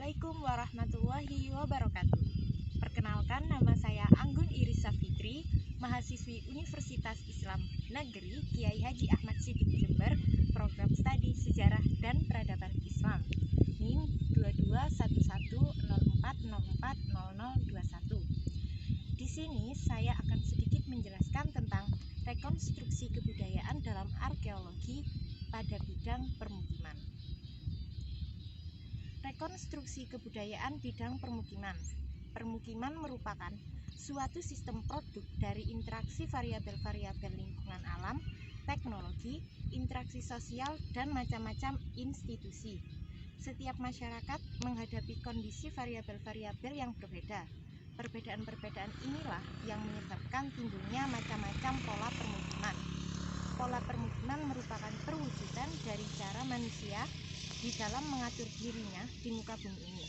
Assalamualaikum warahmatullahi wabarakatuh. Perkenalkan, nama saya Anggun Irisa Fitri, mahasiswi Universitas Islam Negeri Kiai Haji Ahmad Siddiq Jember, program studi Sejarah dan Peradaban Islam, NIM 221104040021. Di sini saya akan sedikit menjelaskan tentang rekonstruksi kebudayaan dalam arkeologi pada bidang permukiman. Rekonstruksi kebudayaan bidang permukiman. Permukiman merupakan suatu sistem produk dari interaksi variabel-variabel lingkungan alam, teknologi, interaksi sosial, dan macam-macam institusi. Setiap masyarakat menghadapi kondisi variabel-variabel yang berbeda. Perbedaan-perbedaan inilah yang menyebabkan timbulnya macam-macam pola permukiman. Pola permukiman merupakan perwujudan dari cara manusia di dalam mengatur dirinya di muka bumi ini.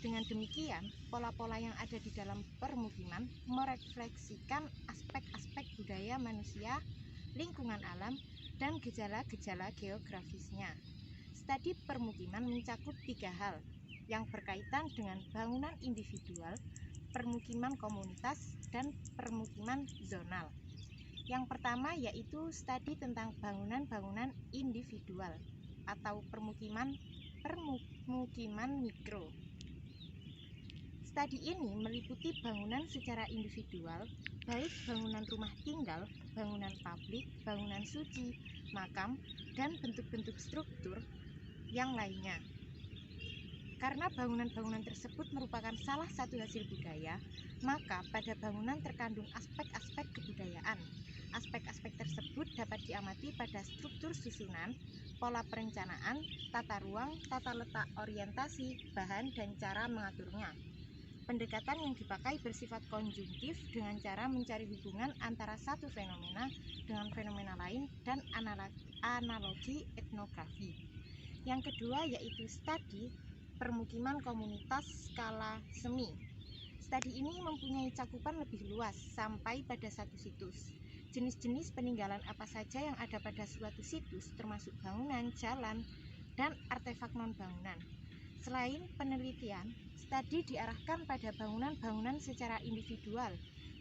Dengan demikian, pola-pola yang ada di dalam permukiman merefleksikan aspek-aspek budaya manusia, lingkungan alam, dan gejala-gejala geografisnya. Studi permukiman mencakup 3 hal yang berkaitan dengan bangunan individual, permukiman komunitas, dan permukiman zonal. Yang pertama yaitu studi tentang bangunan-bangunan individual atau permukiman mikro. Studi ini meliputi bangunan secara individual, baik bangunan rumah tinggal, bangunan publik, bangunan suci, makam, dan bentuk-bentuk struktur yang lainnya. Karena bangunan-bangunan tersebut merupakan salah satu hasil budaya, maka pada bangunan terkandung aspek-aspek kebudayaan. Aspek-aspek tersebut dapat diamati pada struktur susunan, pola perencanaan, tata ruang, tata letak orientasi, bahan, dan cara mengaturnya. Pendekatan yang dipakai bersifat konjungtif dengan cara mencari hubungan antara satu fenomena dengan fenomena lain dan analogi etnografi. Yang kedua yaitu studi permukiman komunitas skala semi. Studi ini mempunyai cakupan lebih luas sampai pada satu situs. Jenis-jenis peninggalan apa saja yang ada pada suatu situs termasuk bangunan, jalan, dan artefak non-bangunan. Selain penelitian, studi diarahkan pada bangunan-bangunan secara individual,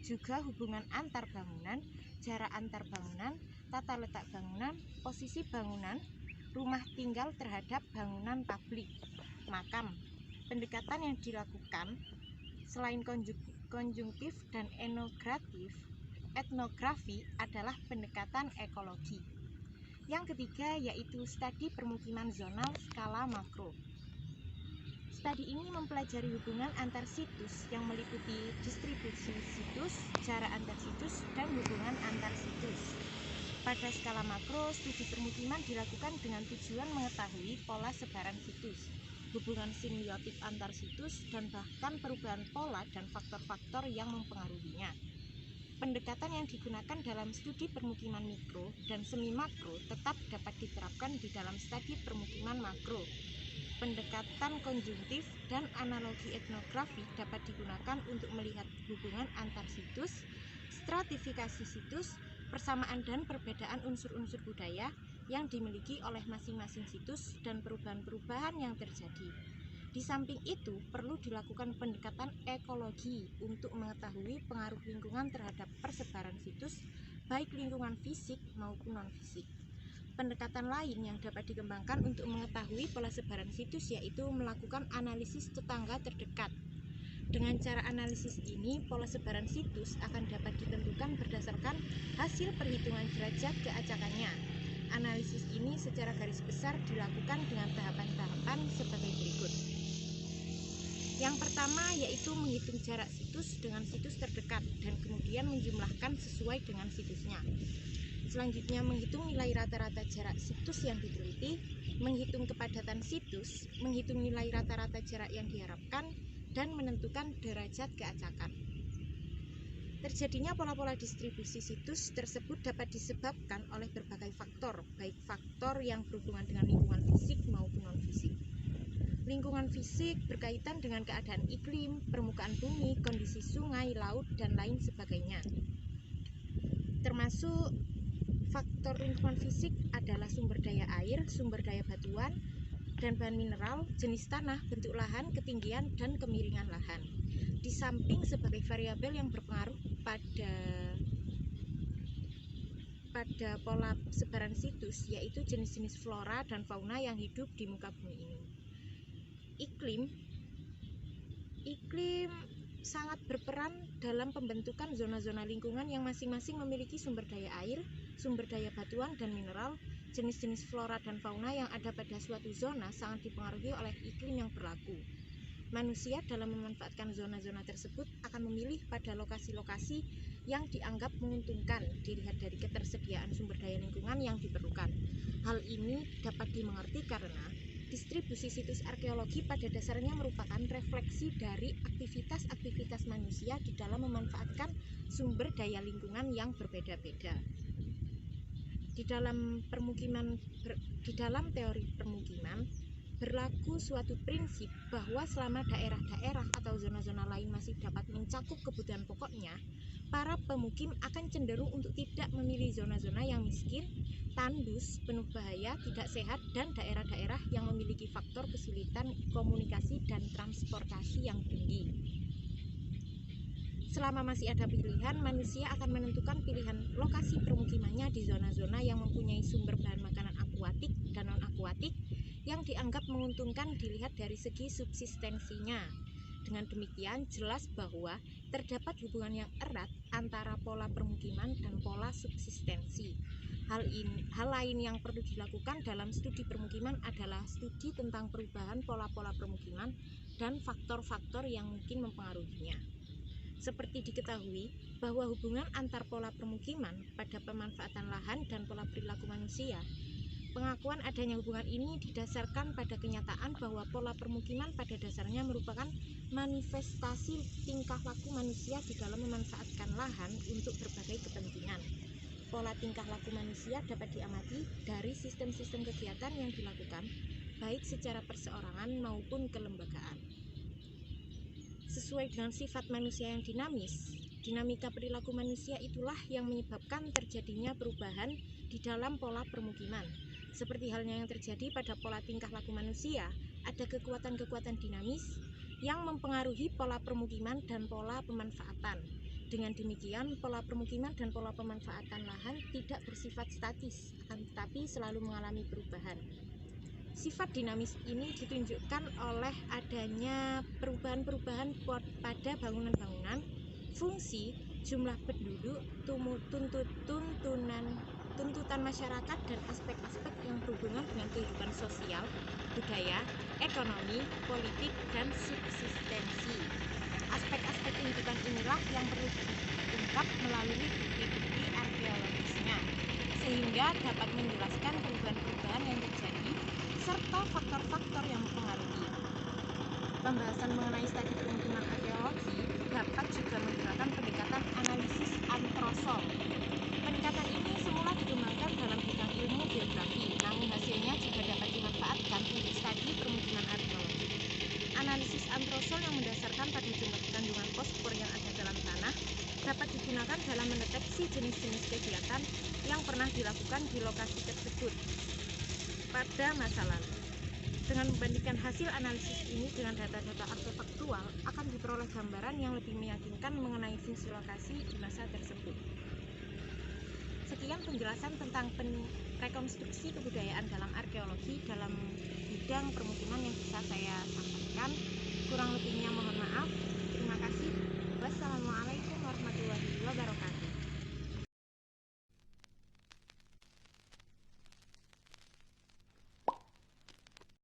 juga hubungan antar bangunan, jarak antar bangunan, tata letak bangunan, posisi bangunan, rumah tinggal terhadap bangunan publik, makam. Pendekatan yang dilakukan selain konjungtif dan etnografi adalah pendekatan ekologi. Yang ketiga yaitu studi permukiman zonal skala makro. Studi ini mempelajari hubungan antar situs yang meliputi distribusi situs, jarak antar situs, dan hubungan antar situs. Pada skala makro, studi permukiman dilakukan dengan tujuan mengetahui pola sebaran situs, hubungan semiotik antar situs, dan bahkan perubahan pola dan faktor-faktor yang mempengaruhinya. Pendekatan yang digunakan dalam studi permukiman mikro dan semi makro tetap dapat diterapkan di dalam studi permukiman makro. Pendekatan konjungtif dan analogi etnografi dapat digunakan untuk melihat hubungan antar situs, stratifikasi situs, persamaan dan perbedaan unsur-unsur budaya yang dimiliki oleh masing-masing situs, dan perubahan-perubahan yang terjadi. Di samping itu, perlu dilakukan pendekatan ekologi untuk mengetahui pengaruh lingkungan terhadap persebaran situs, baik lingkungan fisik maupun non-fisik. Pendekatan lain yang dapat dikembangkan untuk mengetahui pola sebaran situs yaitu melakukan analisis tetangga terdekat. Dengan cara analisis ini, pola sebaran situs akan dapat ditentukan berdasarkan hasil perhitungan derajat keacakannya. Analisis ini secara garis besar dilakukan dengan tahapan-tahapan sebagai berikut. Yang pertama yaitu menghitung jarak situs dengan situs terdekat dan kemudian menjumlahkan sesuai dengan situsnya. Selanjutnya menghitung nilai rata-rata jarak situs yang diteliti, menghitung kepadatan situs, menghitung nilai rata-rata jarak yang diharapkan, dan menentukan derajat keacakan. Terjadinya pola-pola distribusi situs tersebut dapat disebabkan oleh berbagai faktor, baik faktor yang berhubungan dengan lingkungan fisik maupun non-fisik. Lingkungan fisik berkaitan dengan keadaan iklim, permukaan bumi, kondisi sungai, laut, dan lain sebagainya. Termasuk faktor lingkungan fisik adalah sumber daya air, sumber daya batuan, dan bahan mineral, jenis tanah, bentuk lahan, ketinggian, dan kemiringan lahan. Di samping sebagai variabel yang berpengaruh pada pola sebaran situs, yaitu jenis-jenis flora dan fauna yang hidup di muka bumi ini. Iklim sangat berperan dalam pembentukan zona-zona lingkungan yang masing-masing memiliki sumber daya air, sumber daya batuan dan mineral. Jenis-jenis flora dan fauna yang ada pada suatu zona sangat dipengaruhi oleh iklim yang berlaku. Manusia dalam memanfaatkan zona-zona tersebut akan memilih pada lokasi-lokasi yang dianggap menguntungkan dilihat dari ketersediaan sumber daya lingkungan yang diperlukan. Hal ini dapat dimengerti karena distribusi situs arkeologi pada dasarnya merupakan refleksi dari aktivitas-aktivitas manusia di dalam memanfaatkan sumber daya lingkungan yang berbeda-beda. Di dalam teori permukiman, berlaku suatu prinsip bahwa selama daerah-daerah atau zona-zona lain masih dapat mencakup kebutuhan pokoknya, para pemukim akan cenderung untuk tidak memilih zona-zona yang miskin, tandus, penuh bahaya, tidak sehat, dan daerah-daerah yang memiliki faktor kesulitan komunikasi dan transportasi yang tinggi. Selama masih ada pilihan, manusia akan menentukan pilihan lokasi permukimannya di zona-zona yang mempunyai sumber bahan makanan akuatik dan non-akuatik yang dianggap menguntungkan dilihat dari segi subsistensinya. Dengan demikian, jelas bahwa terdapat hubungan yang erat antara pola permukiman dan pola subsistensi. Hal lain yang perlu dilakukan dalam studi permukiman adalah studi tentang perubahan pola-pola permukiman dan faktor-faktor yang mungkin mempengaruhinya. Seperti diketahui bahwa hubungan antar pola permukiman pada pemanfaatan lahan dan pola perilaku manusia. Pengakuan adanya hubungan ini didasarkan pada kenyataan bahwa pola permukiman pada dasarnya merupakan manifestasi tingkah laku manusia di dalam memanfaatkan lahan untuk berbagai kepentingan. Pola tingkah laku manusia dapat diamati dari sistem-sistem kegiatan yang dilakukan, baik secara perseorangan maupun kelembagaan. Sesuai dengan sifat manusia yang dinamis, dinamika perilaku manusia itulah yang menyebabkan terjadinya perubahan di dalam pola permukiman. Seperti halnya yang terjadi pada pola tingkah laku manusia, ada kekuatan-kekuatan dinamis yang mempengaruhi pola permukiman dan pola pemanfaatan. Dengan demikian, pola permukiman dan pola pemanfaatan lahan tidak bersifat statis, akan tetapi selalu mengalami perubahan. Sifat dinamis ini ditunjukkan oleh adanya perubahan-perubahan pada bangunan-bangunan, fungsi, jumlah penduduk, tuntutan masyarakat, dan aspek-aspek yang berhubungan dengan kehidupan sosial, budaya, ekonomi, politik, dan subsistensi. Aspek-aspek kehidupan inilah yang perlu diungkap melalui bukti-bukti arkeologisnya, sehingga dapat menjelaskan perubahan-perubahan yang terjadi serta faktor-faktor yang mempengaruhi. Pembahasan mengenai studi permukiman arkeologi dapat juga menggunakan pendekatan analisis antrosol. Pendekatan ini semula dikembangkan dalam bidang ilmu geografi, namun hasilnya juga dapat dimanfaatkan untuk studi permukiman arkeologi. Analisis antrosol yang mendasarkan pada jumlah kandungan fosfor yang ada dalam tanah dapat digunakan dalam mendeteksi jenis-jenis kegiatan yang pernah dilakukan di lokasi tersebut pada masa lalu. Dengan membandingkan hasil analisis ini dengan data-data artefaktual, akan diperoleh gambaran yang lebih meyakinkan mengenai fungsi lokasi di masa tersebut. Sekian penjelasan tentang rekonstruksi kebudayaan dalam arkeologi dalam bidang permukiman yang bisa saya sampaikan. Kurang lebihnya mohon maaf. Terima kasih. Wassalamualaikum warahmatullahi wabarakatuh.